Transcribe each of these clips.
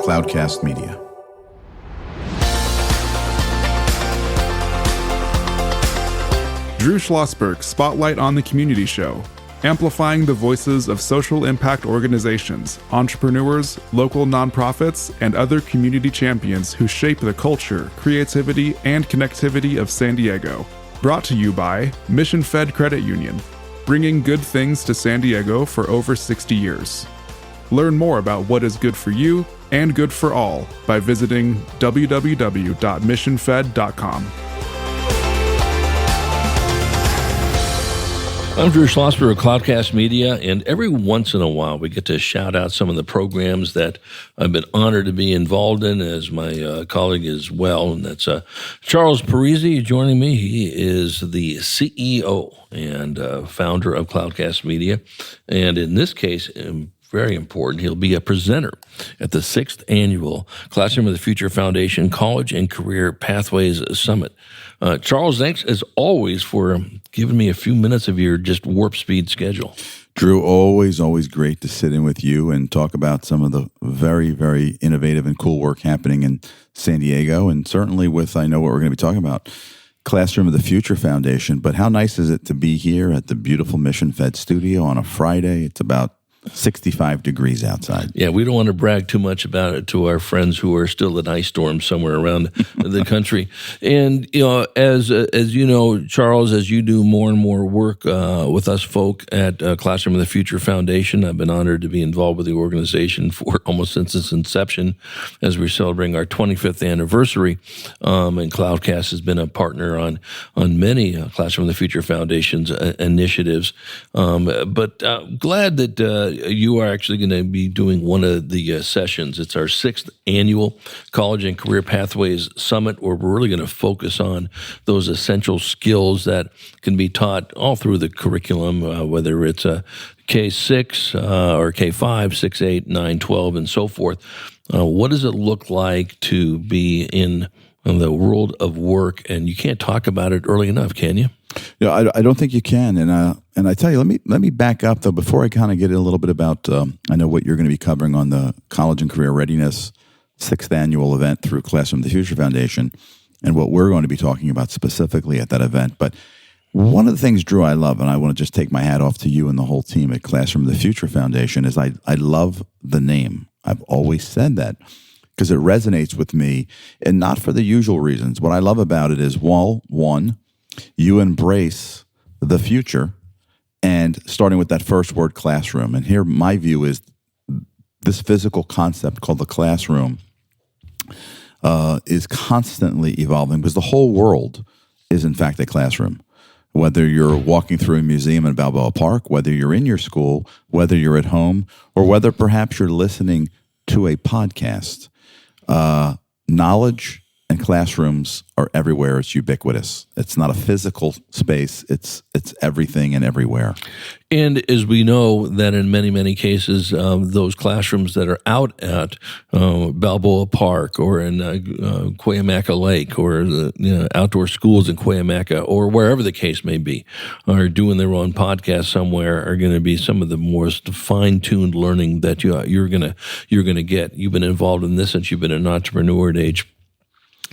Cloudcast Media. Drew Schlosberg Spotlight on the Community Show, amplifying the voices of social impact organizations, entrepreneurs, local nonprofits, and other community champions who shape the culture, creativity, and connectivity of San Diego. Brought to you by Mission Fed Credit Union, bringing good things to San Diego for over 60 years. Learn more about what is good for you and good for all by visiting www.missionfed.com. I'm Drew Schlosberg of Cloudcast Media, and every once in a while we get to shout out some of the programs that I've been honored to be involved in, as my colleague as well, and that's Charles Parisi joining me. He is the CEO and founder of Cloudcast Media, and in this case, very important, he'll be a presenter at the 6th Annual Classroom of the Future Foundation College and Career Pathways Summit. Charles, thanks as always for giving me a few minutes of your just warp speed schedule. Drew, always great to sit in with you and talk about some of the very, very innovative and cool work happening in San Diego, and certainly with, I know what we're going to be talking about, Classroom of the Future Foundation. But how nice is it to be here at the beautiful Mission Fed studio on a Friday? It's about 65 degrees outside. Yeah, we don't want to brag too much about it to our friends who are still in ice storms somewhere around the country. And, you know, as you know, Charles, as you do more and more work with us folk at Classroom of the Future Foundation, I've been honored to be involved with the organization for almost since its inception as we're celebrating our 25th anniversary. And Cloudcast has been a partner on many Classroom of the Future Foundation's initiatives. But glad that you are actually going to be doing one of the sessions. It's our 6th Annual College and Career Pathways Summit, where we're really going to focus on those essential skills that can be taught all through the curriculum, whether it's K-6 or K-5, 6, 8, 9, 12, and so forth. What does it look like to be in the world of work? And you can't talk about it early enough, can you? Yeah, I don't think you can, and I tell you, let me back up though before I kind of get a little bit about I know what you're going to be covering on the College and Career Readiness 6th Annual event through Classroom of the Future Foundation, and what we're going to be talking about specifically at that event. But one of the things, Drew, I love, and I want to just take my hat off to you and the whole team at Classroom of the Future Foundation, is I love the name. I've always said that because it resonates with me, and not for the usual reasons. What I love about it is, well, one, you embrace the future, and starting with that first word, classroom. And here my view is this physical concept called the classroom is constantly evolving, because the whole world is in fact a classroom. Whether you're walking through a museum in Balboa Park, whether you're in your school, whether you're at home, or whether perhaps you're listening to a podcast, knowledge and classrooms are everywhere. It's ubiquitous. It's not a physical space. It's everything and everywhere. And as we know that in many cases, those classrooms that are out at Balboa Park or in Cuyamaca Lake, or the outdoor schools in Cuyamaca, or wherever the case may be, are doing their own podcast somewhere, are going to be some of the most fine-tuned learning that you're going to get. You've been involved in this since you've been an entrepreneur at age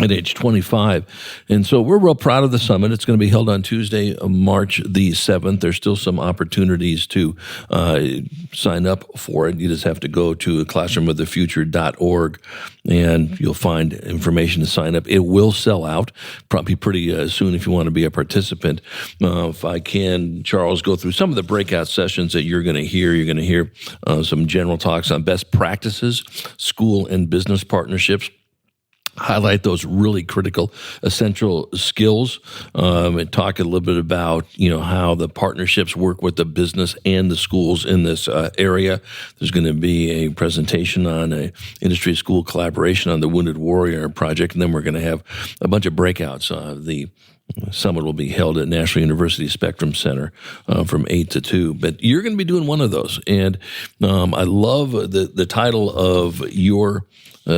25. And so we're real proud of the summit. It's going to be held on Tuesday, March the 7th. There's still some opportunities to sign up for it. You just have to go to classroomofthefuture.org and you'll find information to sign up. It will sell out probably pretty soon if you want to be a participant. If I can, Charles, go through some of the breakout sessions that you're going to hear. You're going to hear some general talks on best practices, school and business partnerships, highlight those really critical, essential skills, and talk a little bit about, how the partnerships work with the business and the schools in this area. There's going to be a presentation on a industry school collaboration on the Wounded Warrior project, and then we're going to have a bunch of breakouts. The summit will be held at National University Spectrum Center from 8 to 2. But you're going to be doing one of those. And I love the title of your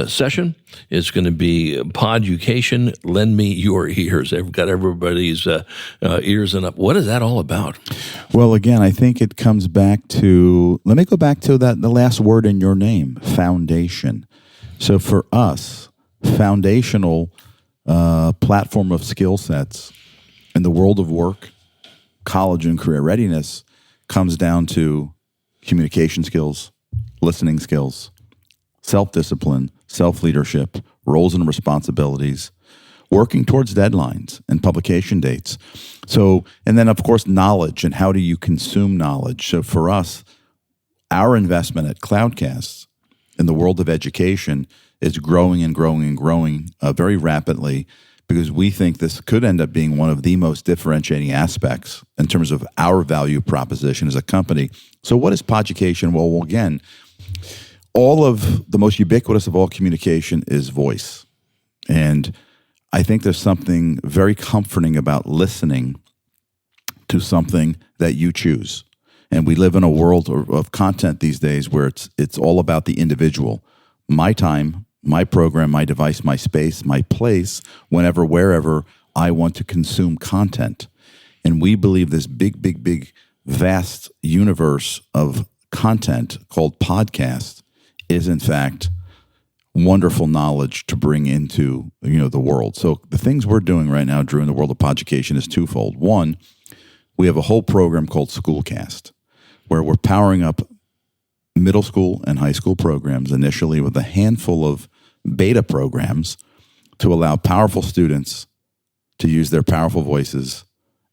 session. It's going to be PODucation, Lend Me Your Ears. I've got everybody's ears and up. What is that all about? Well, again, I think it comes back to, let me go back to the last word in your name, foundation. So for us, foundational platform of skill sets in the world of work, college and career readiness comes down to communication skills, listening skills, self-discipline, self-leadership, roles and responsibilities, working towards deadlines and publication dates. So, and then of course, knowledge and how do you consume knowledge? So for us, our investment at Cloudcast in the world of education is growing and growing and growing very rapidly, because we think this could end up being one of the most differentiating aspects in terms of our value proposition as a company. So what is PODucation? Well, again, all of the most ubiquitous of all communication is voice. And I think there's something very comforting about listening to something that you choose. And we live in a world of content these days where it's all about the individual. My time, my program, my device, my space, my place, whenever, wherever I want to consume content. And we believe this big, vast universe of content called podcast is in fact wonderful knowledge to bring into the world. So the things we're doing right now, Drew, in the world of PODucation is twofold. One, we have a whole program called Schoolcast, where we're powering up middle school and high school programs initially with a handful of beta programs to allow powerful students to use their powerful voices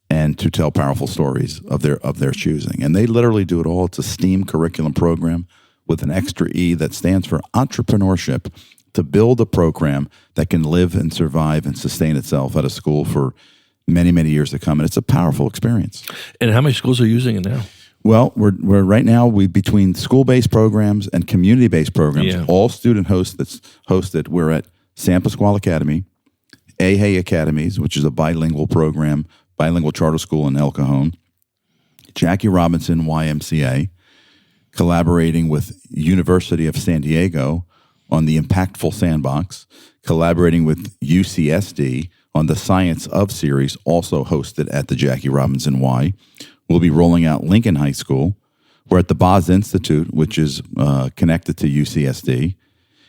and to tell powerful stories of their choosing. And they literally do it all. It's a STEAM curriculum program with an extra E that stands for entrepreneurship, to build a program that can live and survive and sustain itself at a school for many, many years to come. And it's a powerful experience. And how many schools are using it now? Well, we're right now, between school-based programs and community-based programs, all student hosted. We're at San Pasquale Academy, AHA Academies, which is a bilingual program, bilingual charter school in El Cajon, Jackie Robinson YMCA, collaborating with University of San Diego on the Impactful Sandbox, collaborating with UCSD on the Science of series, also hosted at the Jackie Robinson Y. We'll be rolling out Lincoln High School. We're at the Boz Institute, which is connected to UCSD.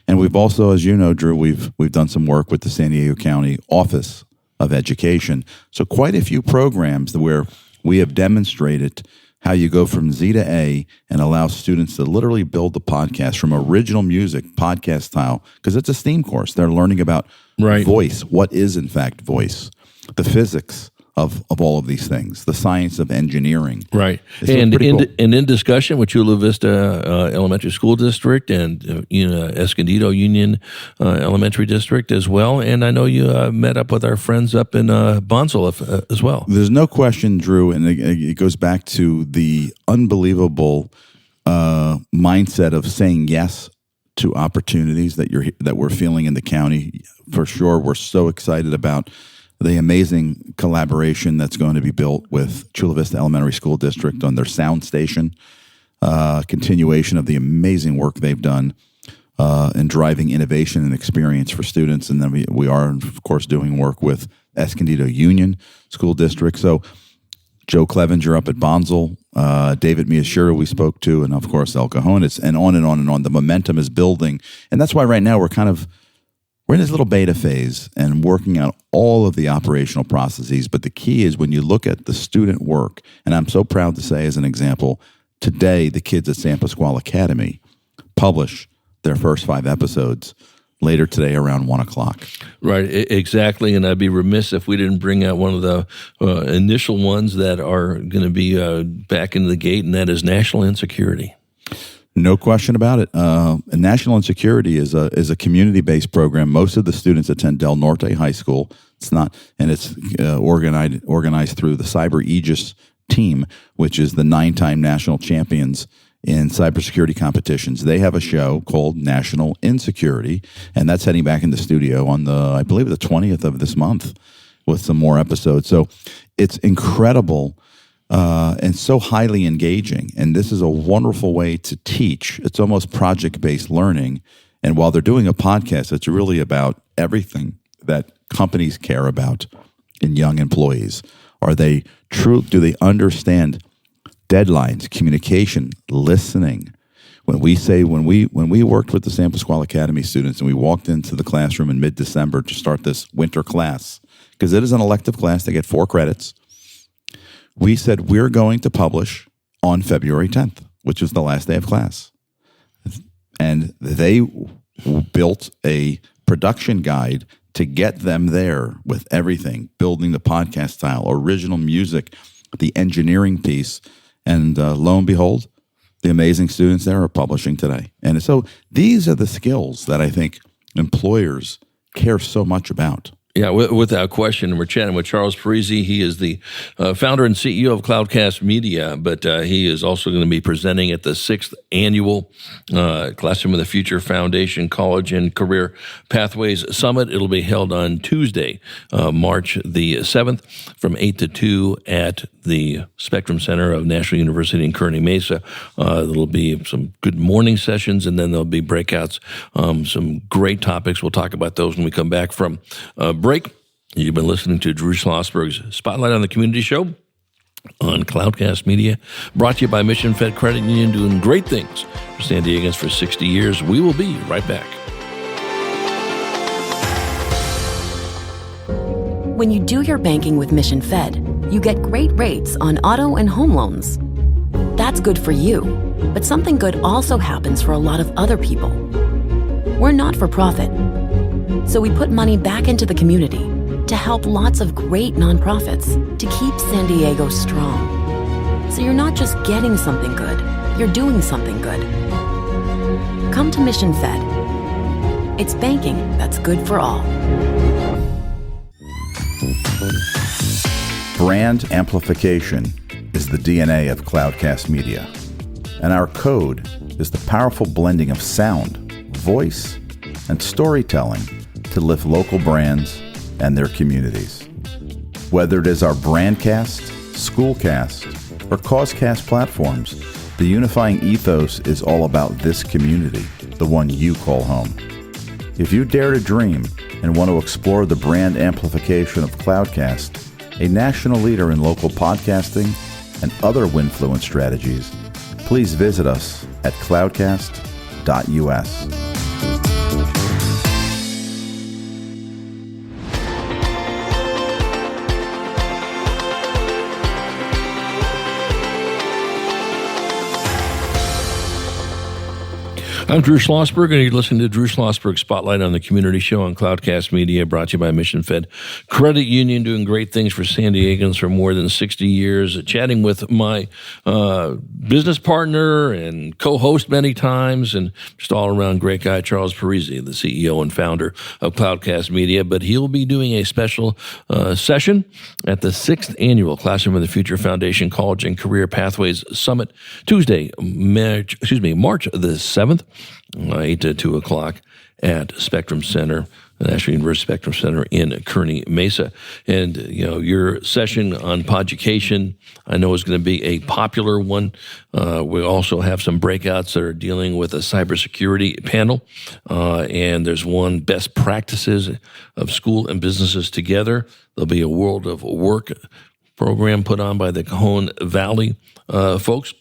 And we've also, as you know, Drew, we've done some work with the San Diego County Office of Education. So quite a few programs where we have demonstrated how you go from Z to A and allow students to literally build the podcast from original music, podcast style, because it's a STEAM course. They're learning about voice. What is, in fact, voice? The physics of all of these things, the science of engineering. Right. And in discussion with Chula Vista Elementary School District and Escondido Union Elementary District as well. And I know you met up with our friends up in Bonsall as well. There's no question, Drew, and it goes back to the unbelievable mindset of saying yes to opportunities that we're feeling in the county. For sure, we're so excited about the amazing collaboration that's going to be built with Chula Vista Elementary School District on their sound station, continuation of the amazing work they've done in driving innovation and experience for students. And then we are, of course, doing work with Escondido Union School District. So Joe Clevenger up at Bonsall, David Miyashiro we spoke to, and of course El Cajon, and on and on and on. The momentum is building. And that's why right now we're in this little beta phase and working out all of the operational processes. But the key is when you look at the student work, and I'm so proud to say as an example, today the kids at San Pasquale Academy publish their first 5 episodes later today around 1 o'clock. Right, exactly. And I'd be remiss if we didn't bring out one of the initial ones that are going to be back into the gate, and that is national insecurity. No question about it. National Insecurity is a community-based program. Most of the students attend Del Norte High School. It's organized through the Cyber Aegis team, which is the 9-time national champions in cybersecurity competitions. They have a show called National Insecurity, and that's heading back in the studio on I believe the 20th of this month with some more episodes. So it's incredible. And so highly engaging. And this is a wonderful way to teach. It's almost project-based learning. And while they're doing a podcast, it's really about everything that companies care about in young employees. Are they true? Do they understand deadlines, communication, listening? when we worked with the San Pasquale Academy students and we walked into the classroom in mid-December to start this winter class, because it is an elective class, they get 4 credits. We said we're going to publish on February 10th, which is the last day of class. And they built a production guide to get them there with everything, building the podcast style, original music, the engineering piece. And lo and behold, the amazing students there are publishing today. And so these are the skills that I think employers care so much about. Yeah, without question. We're chatting with Charles Parisi. He is the founder and CEO of Cloudcast Media, but he is also going to be presenting at the 6th Annual Classroom of the Future Foundation College and Career Pathways Summit. It'll be held on Tuesday, March the 7th from 8 to 2 at the Spectrum Center of National University in Kearney Mesa. There'll be some good morning sessions, and then there'll be breakouts, some great topics. We'll talk about those when we come back from break. You've been listening to Drew Schlosberg's Spotlight on the Community Show on Cloudcast Media, brought to you by Mission Fed Credit Union, doing great things for San Diegans for 60 years. We will be right back. When you do your banking with Mission Fed, you get great rates on auto and home loans. That's good for you, but something good also happens for a lot of other people. We're not for profit, so we put money back into the community to help lots of great nonprofits to keep San Diego strong. So you're not just getting something good, you're doing something good. Come to Mission Fed. It's banking that's good for all. Brand amplification is the DNA of Cloudcast Media, and our code is the powerful blending of sound, voice, and storytelling to lift local brands and their communities. Whether it is our Brandcast, Schoolcast, or Causecast platforms, the unifying ethos is all about this community, the one you call home. If you dare to dream and want to explore the brand amplification of Cloudcast, a national leader in local podcasting and other Winfluence strategies, please visit us at cloudcast.us. I'm Drew Schlosberg, and you're listening to Drew Schlosberg Spotlight on the Community Show on Cloudcast Media, brought to you by Mission Fed Credit Union, doing great things for San Diegans for more than 60 years. Chatting with my business partner and co-host many times, and just all-around great guy, Charles Parisi, the CEO and founder of Cloudcast Media. But he'll be doing a special session at the 6th Annual Classroom of the Future Foundation College and Career Pathways Summit, Tuesday, March the 7th. 8 to 2 o'clock at Spectrum Center, the National University Spectrum Center in Kearney Mesa. And, your session on PODucation, I know, is going to be a popular one. We also have some breakouts that are dealing with a cybersecurity panel. And there's one, Best Practices of School and Businesses Together. There'll be a World of Work program put on by the Cajon Valley folks.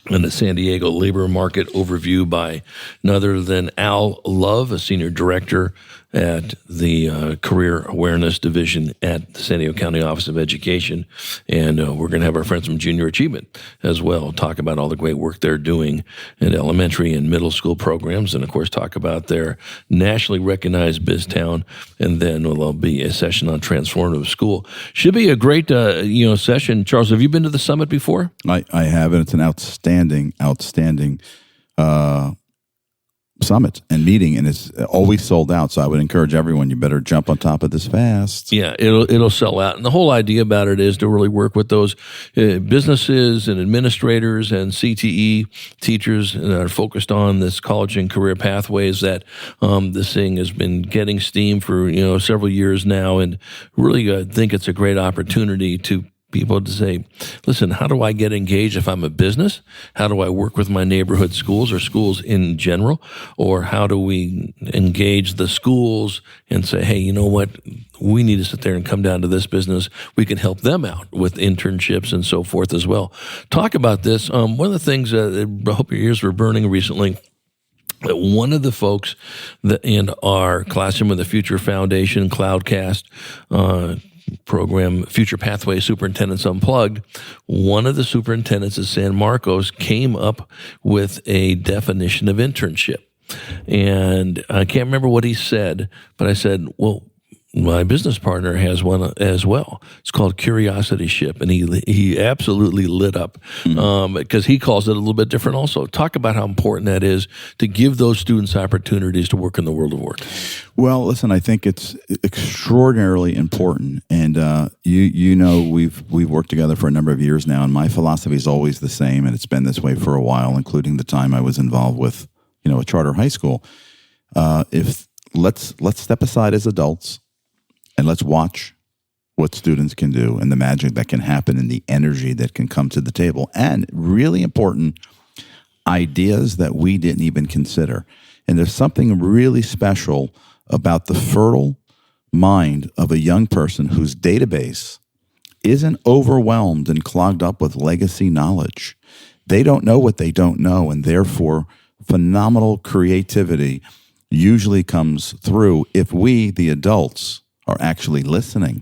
And the San Diego labor market overview by none other than Al Love, a senior director at the Career Awareness Division at the San Diego County Office of Education. And we're going to have our friends from Junior Achievement as well talk about all the great work they're doing in elementary and middle school programs, and of course talk about their nationally recognized BizTown. And then there'll be a session on transformative school. Should be a great session. Charles, have you been to the summit before? I have, and it's an outstanding summit and meeting, and it's always sold out. So I would encourage everyone, you better jump on top of this fast. Yeah, it'll sell out. And the whole idea about it is to really work with those businesses and administrators and CTE teachers that are focused on this college and career pathways that this thing has been getting steam for several years now, and really think it's a great opportunity to people to say, listen, how do I get engaged if I'm a business? How do I work with my neighborhood schools or schools in general? Or how do we engage the schools and say, hey, you know what? We need to sit there and come down to this business. We can help them out with internships and so forth as well. Talk about this. One of the things I hope your ears were burning recently, that one of the folks that in our Classroom of the Future Foundation Cloudcast program, Future Pathway Superintendents Unplugged, one of the superintendents at San Marcos came up with a definition of internship. And I can't remember what he said, but I said, well, my business partner has one as well. It's called Curiosity Ship, and he absolutely lit up because he calls it a little bit different also. Talk about how important that is to give those students opportunities to work in the world of work. Well, listen, I think it's extraordinarily important, and you know we've worked together for a number of years now, and my philosophy is always the same, and it's been this way for a while, including the time I was involved with a charter high school. Let's step aside as adults. And let's watch what students can do and the magic that can happen and the energy that can come to the table. And really important, ideas that we didn't even consider. And there's something really special about the fertile mind of a young person whose database isn't overwhelmed and clogged up with legacy knowledge. They don't know what they don't know, and therefore phenomenal creativity usually comes through if we, the adults, are actually listening.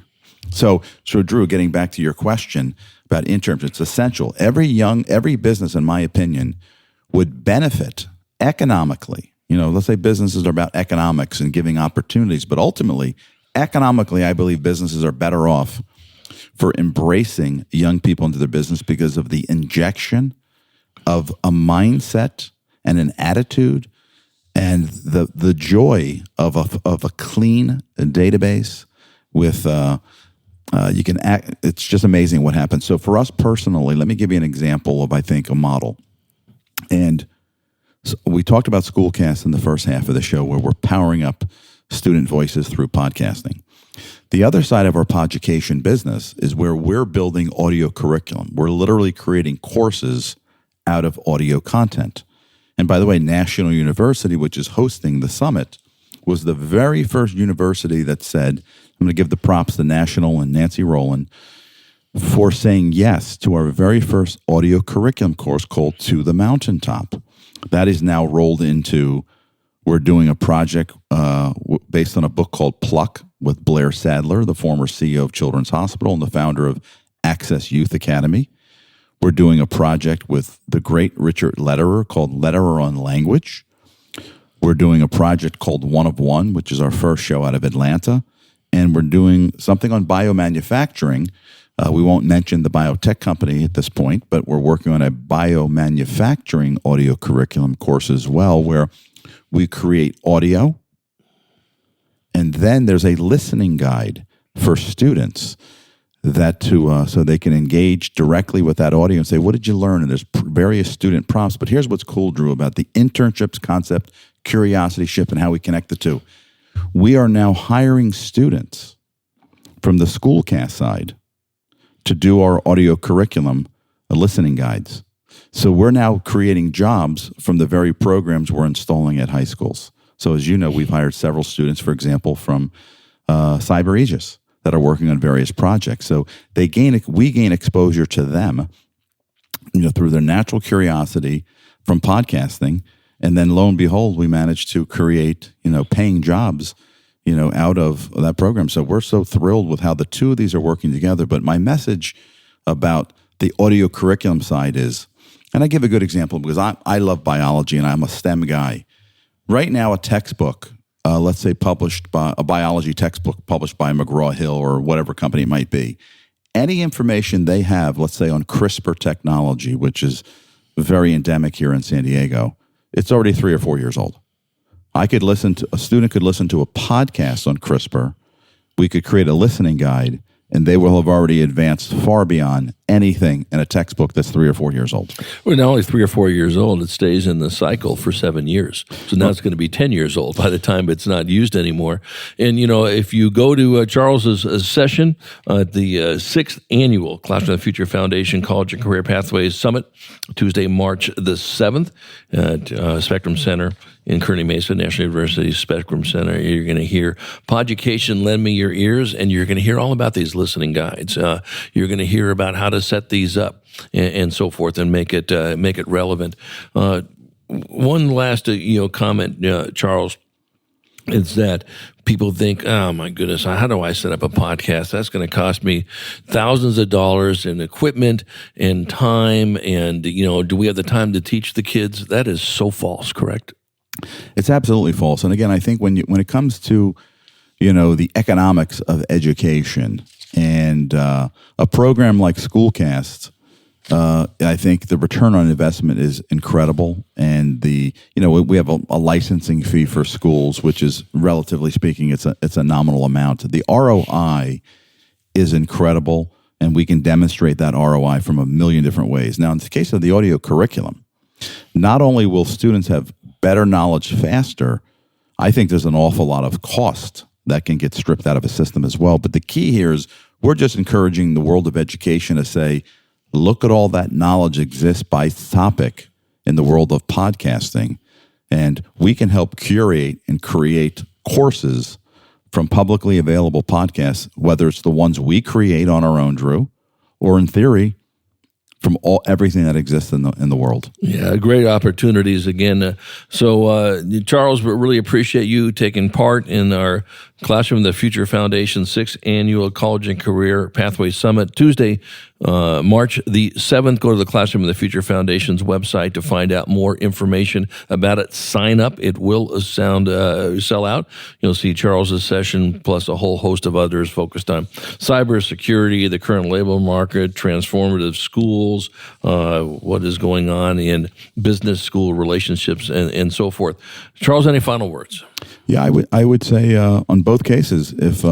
So Drew, getting back to your question about internships, it's essential. Every business, in my opinion, would benefit economically. Let's say businesses are about economics and giving opportunities, but ultimately, economically, I believe businesses are better off for embracing young people into their business because of the injection of a mindset and an attitude and the joy of a clean database with you can act. It's just amazing what happens. So for us personally, let me give you an example of, I think, a model. And so we talked about Schoolcast in the first half of the show, where we're powering up student voices through podcasting. The other side of our PODucation business is where we're building audio curriculum. We're literally creating courses out of audio content. And by the way, National University, which is hosting the summit, was the very first university that said, I'm going to give the props to National and Nancy Rowland for saying yes to our very first audio curriculum course called To the Mountaintop. That is now rolled into, we're doing a project based on a book called Pluck with Blair Sadler, the former CEO of Children's Hospital and the founder of Access Youth Academy. We're doing a project with the great Richard Lederer called Lederer on Language. We're doing a project called One of One, which is our first show out of Atlanta. And we're doing something on biomanufacturing. We won't mention the biotech company at this point, but we're working on a biomanufacturing audio curriculum course as well, where we create audio. And then there's a listening guide for students that so they can engage directly with that audio and say, what did you learn? And there's various student prompts. But here's what's cool, Drew, about the internships concept, Curiosity Ship, and how we connect the two. We are now hiring students from the Schoolcast side to do our audio curriculum, listening guides. So we're now creating jobs from the very programs we're installing at high schools. So as you know, we've hired several students, for example, from Cyber Aegis, that are working on various projects. So we gain exposure to them, through their natural curiosity from podcasting, and then lo and behold, we managed to create, paying jobs, out of that program. So we're so thrilled with how the two of these are working together. But my message about the audio curriculum side is, and I give a good example because I love biology and I'm a STEM guy. Right now, a textbook, let's say published by a biology textbook published by McGraw-Hill or whatever company it might be, any information they have, let's say on CRISPR technology, which is very endemic here in San Diego, it's already 3 or 4 years old. A student could listen to a podcast on CRISPR. We could create a listening guide, and they will have already advanced far beyond anything in a textbook that's 3 or 4 years old. Well, not only 3 or 4 years old, it stays in the cycle for 7 years. So now it's going to be 10 years old by the time it's not used anymore. And, if you go to Charles's session at the 6th Annual Classroom of the Future Foundation College and Career Pathways Summit, Tuesday, March the 7th at Spectrum Center in Kearney Mesa, National University Spectrum Center, you're going to hear PODucation, Lend Me Your Ears, and you're going to hear all about these listening guides. You're going to hear about how to set these up and so forth and make it relevant. One last comment, Charles, is that people think, oh my goodness, how do I set up a podcast? That's going to cost me thousands of dollars in equipment and time. And, do we have the time to teach the kids? That is so false, correct? It's absolutely false. And again, I think when it comes to, the economics of education and a program like Schoolcast, I think the return on investment is incredible. And we have a licensing fee for schools, which is, relatively speaking, it's a nominal amount. The ROI is incredible, and we can demonstrate that ROI from a million different ways. Now, in the case of the audio curriculum, not only will students have better knowledge faster, I think there's an awful lot of cost that can get stripped out of a system as well. But the key here is we're just encouraging the world of education to say, look at all that knowledge exists by topic in the world of podcasting, and we can help curate and create courses from publicly available podcasts, whether it's the ones we create on our own, Drew, or in theory, from everything that exists in the world. Yeah, great opportunities again. So, Charles, we really appreciate you taking part in our Classroom of the Future Foundation 6th Annual College and Career Pathway Summit, Tuesday, March the 7th. Go to the Classroom of the Future Foundation's website to find out more information about it. Sign up. It will sell out. You'll see Charles's session plus a whole host of others focused on cybersecurity, the current labor market, transformative schools, what is going on in business school relationships, and so forth. Charles, any final words? Yeah, I would say on both cases, if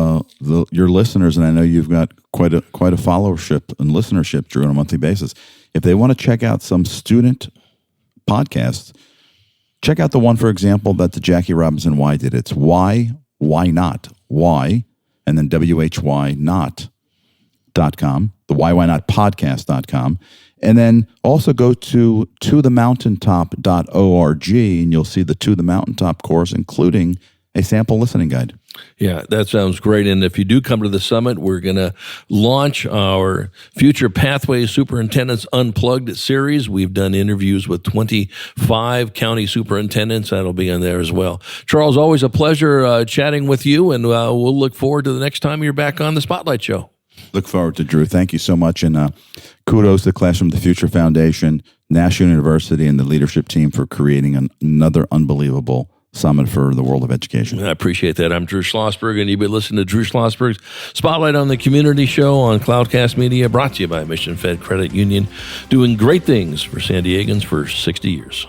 your listeners, and I know you've got quite a followership and listenership, Drew, on a monthly basis, if they want to check out some student podcasts, check out the one, for example, that the Jackie Robinson Why did. It's Why Not, Why, and then whynot.com, the Why Not podcast.com. And then also go to tothemountaintop.org, and you'll see the To the Mountaintop course, including a sample listening guide. Yeah, that sounds great. And if you do come to the summit, we're going to launch our Future Pathways Superintendents Unplugged series. We've done interviews with 25 county superintendents. That'll be in there as well. Charles, always a pleasure chatting with you, and we'll look forward to the next time you're back on the Spotlight Show. Look forward to Drew. Thank you so much. And kudos to the Classroom of the Future Foundation, National University, and the leadership team for creating another unbelievable summit for the world of education. I appreciate that. I'm Drew Schlosberg, and you've been listening to Drew Schlosberg's Spotlight on the Community Show on Cloudcast Media, brought to you by Mission Fed Credit Union, doing great things for San Diegans for 60 years.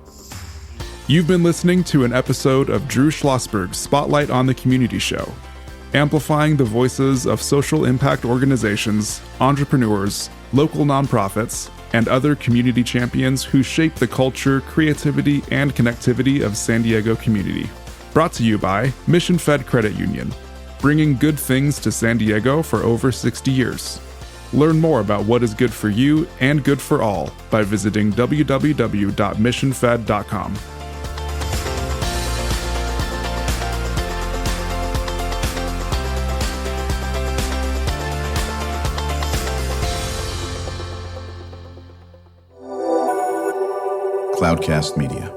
You've been listening to an episode of Drew Schlosberg's Spotlight on the Community Show, amplifying the voices of social impact organizations, entrepreneurs, local nonprofits, and other community champions who shape the culture, creativity, and connectivity of San Diego community. Brought to you by Mission Fed Credit Union, bringing good things to San Diego for over 60 years. Learn more about what is good for you and good for all by visiting www.missionfed.com. Cloudcast Media.